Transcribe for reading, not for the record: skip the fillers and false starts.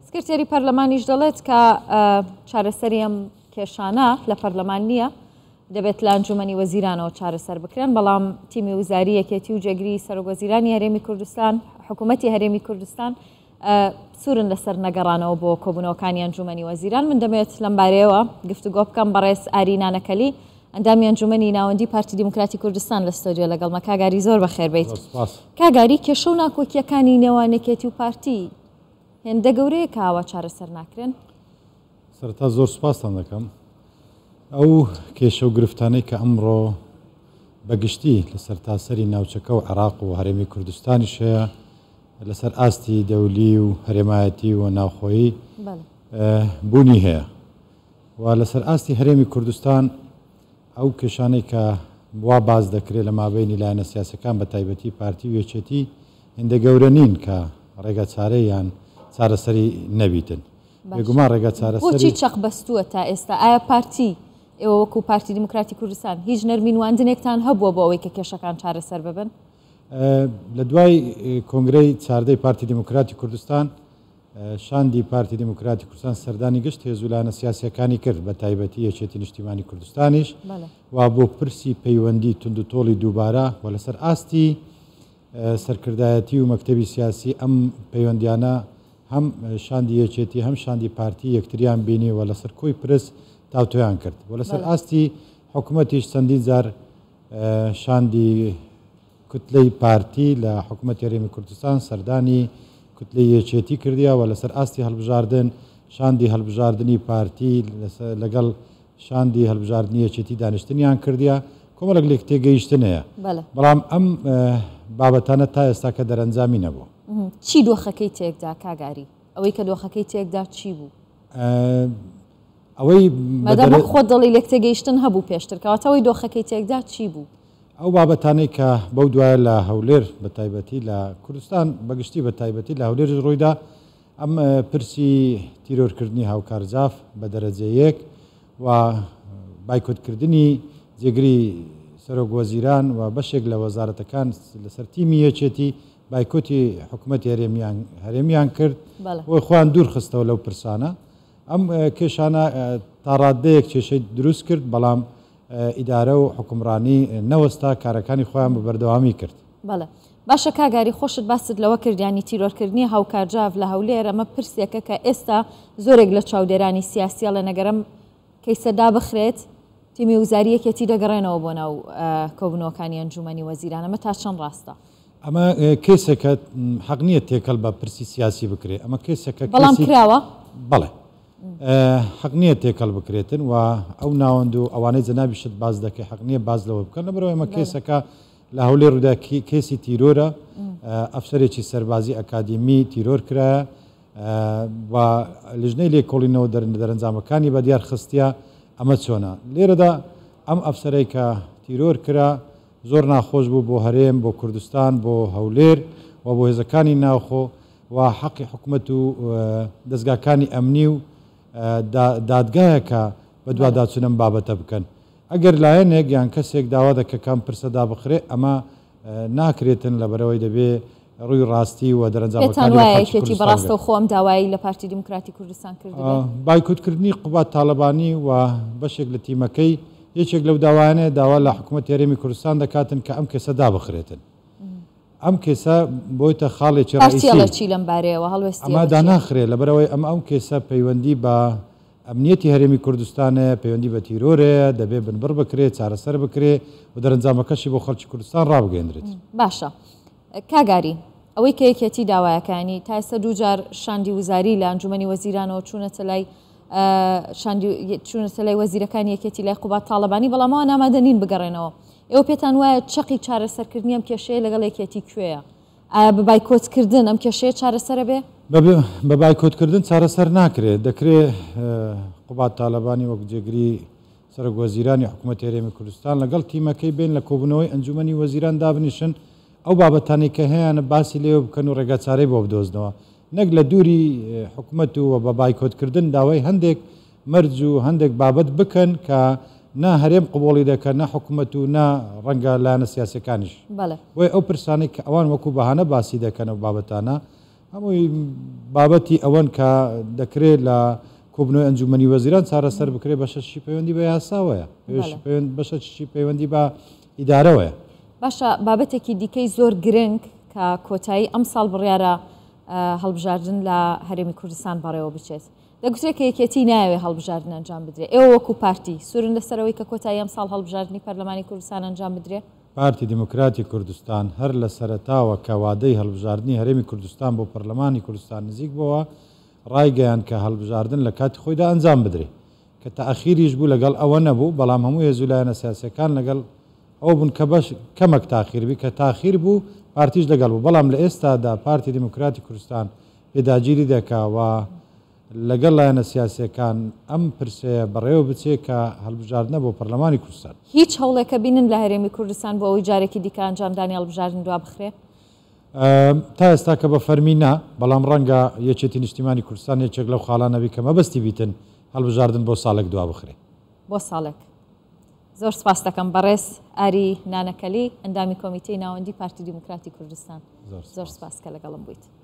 سکرتێری پەرلەمانیش دەڵێت کە چارەسەری ئەم کێشانە لە پەرلەمان نییە، دەبێت لە ئەنجومەنی وەزیرانەوە چارەسەر بکرێن، بەڵام تیمی وزاری یەکێتی و جێگری سەرۆکوەزیرانی هەرێمی کوردستان، حکوومەتی هەرێمی کوردستان سوورن لەسەر نەگەڕانەوە بۆ کۆبوونەوەکانی ئەنجومەنی وەزیران. من دەمەوێت لەم بارەیەوە گفتوگۆ بکەم بەڕێز ئاری نانەکەلی، ئەندامی ئەنجومەنی ناوەندی پارتی دیموکراتی کوردستان لە ستۆدیۆ لەگەڵمە. کاگاری زۆر بەخێر بیت. کاگاری، کێشە و ناکۆکیەکانی نێوانێکێتی و پارتی هێندە گەورەیە کاوە چارەسەر ناکرێن؟ سەرەتا زۆر سوپاسان دەکەم. ئەو کێشە و گرفتانەی کە ئەمڕۆ بەگشتی لەسەر تاسەری ناوچەکە و عێراق و هەرێمی کوردستانیش هەیە، لەسەر ئاستی دەولی و هەرێمایەتی و ناوخۆیی بوونی هەیە، و لەسەر ئاستی هەرێمی کوردستان ئەو کێشانەی کە وا باز دەکرێت لە مابینی لایەنە سیاسەکان بە تایبەتی پارتی و یەکێتی هێندە گەورە نین کە ڕێگە چارەی یان چارەسەری نەبیتن. بێگومان ڕێگە چارەسەری بۆچی چەق بەستووە تا ئێستا؟ ئایا پارتی ئێوە وەکو پارتی دیموکراتی کوردستان هیچ نەرمینواندنێکتان هەبووە بۆ ئەوەی کە کێشەکان چارەسەر ببن؟ لە دوای کۆنگرەی چاردەی پارتی دیموکراتی کوردستان شاندی پارتی دیموکراتی کوردستان سەردانی گشت هێزولانە سیاسیەکانی کرد، بە تایبەتی یەکێتی نیشتیمانی کوردستانیش، و بۆ پرسی پەیوەندی تونند و تۆڵی دووبارە و لەسەر ئاستی سەرکردایەتی و مەکتەبی سیاسی ئەم پەیوەندیانە هەم شاندی یەکێتی هەم شاندی پارتی یەکتریان بینی و لەسەر کۆی پرس تاوتۆیان کرد، و لەسەر ئاستی حکوومەتیش چەندین جار شاندی کوتلەی پارتی لە حکوومەتی هەرێمی کوردستان سەردانی کوتلەی یەکێتی کردیا، و لەسەر ئاستی هەڵبژاردن شاندی هەڵبژاردننی پارتی لەگەڵ شاندی هەڵبژاردننی یەکێتی دانیشتنیان کردیا. کۆمەڵک لێک تێگەیشتن هەیە، بەڵام ئەم بابەتانە تا ئێستا کە دەرەنجامی نەبوو. چی دۆخەکەی تێکدا کاگاری؟ ئەوەی کە دۆخەکەی تێکدا چی بوو؟ ئەوەی مەدەمە خۆ دڵی لێک تێگەیشتن هەبوو پێشتر، کەواتەوەی دۆخەکەی تێکدا چی بوو؟ ئەو بابەتانەی کە بەو دوایە لە هەولێر بە تایبەتی لە کوردستان بەگشتی بە تایبەتی لە هەولێر ڕوویدا، ئەم پرسی تیرۆرکردنی هاوکارجاف بە دەرەجە یەک و بایکۆتکردنی جێگری سەرۆکوەزیران و بەشێک لە وەزارەتەکان لەسەر تیمی یەکێتی بایکۆتی حکوومەتی هەرێمیان کرد، بۆی خۆیان دوور خستەوە لەو پرسانە. ئەم کێشانە تا ڕادەیەک کێشەی دروست کرد، بەڵام ئیدارە و حکومڕانی نەوەستا کارەکانی خۆیان بە بەردەوامی کرد. بەڵێ باشە کاگاری، خۆشت باست لەوە کردیانی تیرۆرکردنی هاوکارجاف لە هەولێر، ئەمە پرسێکە کە ئێستا زۆرێک لە چاودێرانی سیاسیە لە نەگەرم کەیسەدا بخرێت تیمی وزاری یەکێتی دەگەڕێنەوە بۆ ناو کۆبوونەوەکانی ئەنجومەنی وەزیران. ئەمە تا چەند ڕاستە؟ ئەمە کێسێکە حەق نییە تێکەڵ بە پرسی سیاسی بکرێت، ئەمە کێسێکە بەڵام کراوە؟ بەڵێ حەق نییە تێکەڵ بکرێتن، و ئەو ناوەند و ئەوانەی جەنابیشت باز دەکەی حەق نییە باز لەوە بکەن. لەبەرەوەی ئەمە کێسەکە لە هەولێر ڕوودا کێسی تیرۆرە، ئەفسەرێکی سەربازی ئەکادیمی تیرۆر کرایە و لیژنەی لێکۆڵینەوە دەرەنجامەکانی بە دیار خستیا. ئەمە چۆنە لێرەدا ئەم ئەفسەرەی کە تیرۆر کرا زۆر ناخۆش بوو بۆ هەرێم، بۆ کوردستان، بۆ هەولێر و بۆ هێزەکانی ناوخۆ، و حەقی حکوومەت و دەستگاکانی ئەمنی و دادگایەکە بە دوواداچونم بابەتە بکەن. ئەگەر لایەنێک یان کەسێک داوا دەکە کام پرسەدا بخرێ، ئەمە ناکرێتن لەبەرەوەی دەبێ ڕووی ڕاستی و دەرەنجامەکانی بەڕاستە و خۆم داوای لە پارتی دیموکراتی کوردستان کرد بایکوتکردنی قوبات تاالبانی و بەشێک لە تیمەکەی یەکێک لەو داوایانێ داوا لە حکوومەتی هەرێمی کوردستان دەکاتن کە ئەم کێسە دابخرێتن. ئەم کێسە بۆیتە خاڵێکی ڕئیسی لەم بارەیەوە هەڵوێستی ئەمادا ناخرێت، لەبەرەوەی ئەم کێسە پەیوەندی بە ئەمنیەتی هەرێمی کوردستانە، پەیوەندی بە تیرۆرەیە، دەبێ بنبڕ بکرێت، چارەسەر بکرێت و دەرەنجامەکەشی بۆ خەڵکی کوردستان ڕابگەێنرێت. باشە کاگاری، ئەوەی کە یەکێتی داوایەکانی تا ئێستا دوو جار شاندی وزاری لە ئەنجومەنی وەزیرانەوە چوونەتە لای وەزیرەکانی یەکێتی لای قوبات تاالبانی، بەڵامەوە نامادەنین بگەڕێنەوە. ئێوە پێتان وایە چەقی چارەسەرکردنی ئەم کێشەیە لەگەڵ یەکێتی کوێیە؟ ئایا بە بایکۆتکردن ئەم کێشەیە چارەسەرە بێ؟ بە بایکۆتکردن چارەسەر ناکرێت، دەکرێت قوبات تاالبانی وەک جێگری سەرۆکوەزیرانی حکوومەتی هەرێمی کوردستان لەگەڵ تیمەکەی بێن لە کۆبوونەوەی ئەنجومەنی وەزیران دابنیشن، ئەو بابەتانی کە هەیەە باسی لێوە بکەن و ڕێگا چارەی بۆ بدۆزنەوە، نەک لە دووری حکوومەت و بە بایکۆتکردن داوای هەندێک مەرج و هەندێک بابەت بکەن کە نا هەرێم قبوڵی دەکەن، نا حکوومەت و نا ڕەنگە لایەنە سیاسەکانیش. بۆی ئەو پرسانەی کە ئەوان وەکو بەهانە باسی دەکەن و بابەتانە هەمووی بابەتی ئەوەن کە دەکرێت لە کۆبنەوەی ئەنجومەنی وەزیران چارەسەر بکرێت بە شەشی پەیوەندی بە یاساوەیە بە شەشی پەیوەندی بە ئیدارەوەیە. باشە بابەتێکی دیکەی زۆر گرنگ کە کۆتایی ئەم ساڵ بڕیارە هەڵبژاردن لە هەرێمی کوردستان بەڕێوە بچێت. دەگوترێت کە یەکێتی ناوێ هەڵبژاردن ئەنجام بدرێت. ئێوە وەکو پارتی سوورن لەسەرەوەی کە کۆتایی ئەم ساڵ هەڵبژاردننی پەرلەمانی کوردستان ئەنجام بدرێت؟ پارتی دموکراتی کوردستان هەر لە سەرەتاوە کە وادەی هەڵبژاردننی هەرێمی کوردستان بۆ پەرلەمانی کوردستان نزیک بووە ڕایگەیان کە هەڵبژاردن لە کاتی خۆیدا ئەنجام بدرێت کە تەئەخیریش بوو لەگەڵ ئەوە نەبوو بەڵام هەموو هێزولایەنە سیاسەکان لەگەڵ ئەو بوون کە بەش کەمەک تاخیربی کە تاخیر بوو پارتیش لەگەڵ بوو بەڵام لە ئێستادا پارتی دموکراتی کوردستان پێداگیری دەکاوە لەگەڵ لایەنە سیاسەکان ئەم پرسەیە بەڕێوە بچێت کە هەڵبژاردنە بۆ پەرلەمانی کوردستان. هیچ هەوڵێکە بینن لە هەرێمی کوردستان بۆ ئەوەی جارێکی دیکە ئەنجامدانی هەڵبژاردن دوا بخرێ؟ تا ئێستا کە بە فەرمینا بەڵام ڕەنگە یەکێتی نیشتیمانی کوردستان یەکێک لەو خاڵانەبی کە مەبەستی بیتن هەڵبژاردن بۆ ساڵێک دوا بخرێ. بۆ ساڵێک. زۆر سپاس دەکەم بەڕێز ئاری نانەکەلی ئەندامی کۆمیتەی ناوەندی پارتی دموکراتی کوردستان. زۆر سپاس کە لەگەڵم بوویت.